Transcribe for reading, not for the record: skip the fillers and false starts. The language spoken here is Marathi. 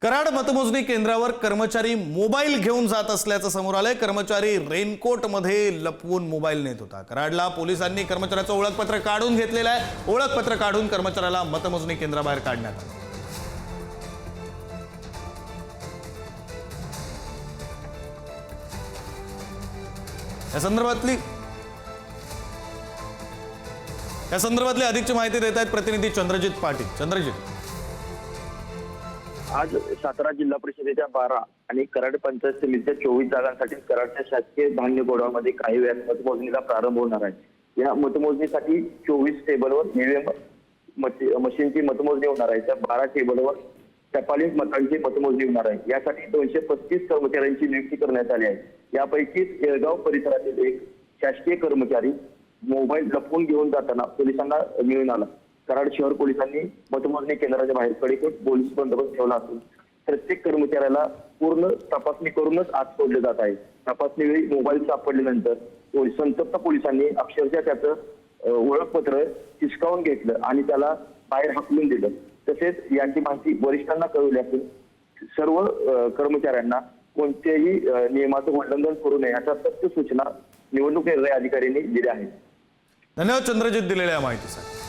कराड मतमोजणी केंद्रावर कर्मचारी मोबाईल घेऊन जात असल्याचं समोर आलंय। कर्मचारी रेनकोट मध्ये लपवून मोबाईल नेत होता। कराडला पोलिसांनी कर्मचाऱ्याचं ओळखपत्र काढून घेतलेलं आहे। ओळखपत्र काढून कर्मचाऱ्याला मतमोजणी केंद्राबाहेर काढण्यात आलं। या संदर्भातली अधिकची माहिती देत आहेत प्रतिनिधी चंद्रजित पाटील। चंद्रजित, आज सातारा जिल्हा परिषदेच्या 12 आणि कराड पंचायत समितीच्या 24 जागांसाठी कराडच्या शासकीय धान्य गोडाऊनमध्ये काही वेळात मतमोजणीला प्रारंभ होणार आहे। या मतमोजणीसाठी 24 टेबलवर ईव्हीएम मशीनची मतमोजणी होणार आहे। त्या 12 टेबलवर टपाली मतांची मतमोजणी होणार आहे। यासाठी 235 कर्मचाऱ्यांची नियुक्ती करण्यात आली आहे। यापैकी येळगाव परिसरातील एक शासकीय कर्मचारी मोबाईल लपवून घेऊन जाताना पोलिसांना मिळून आला। कराड शहर पोलिसांनी मतमोजणी केंद्राच्या बाहेर कडेकोट पोलीस बंदोबस्त ठेवला असून प्रत्येक कर्मचाऱ्याला पूर्ण तपासणी करूनच आत सोडले जात आहे। तपासणीवेळी मोबाईल सापडल्यानंतर संतप्त पोलिसांनी अक्षरशः त्याचं ओळखपत्र हिसकावून घेतलं आणि त्याला बाहेर हाकलून दिलं। तसेच याची माहिती वरिष्ठांना कळवली असून सर्व कर्मचाऱ्यांना कोणत्याही नियमाचं उल्लंघन करू नये अशा सक्त सूचना निवडणूक निर्णय अधिकाऱ्यांनी दिल्या आहेत। धन्यवाद चंद्रजित दिलेल्या माहितीसाठी।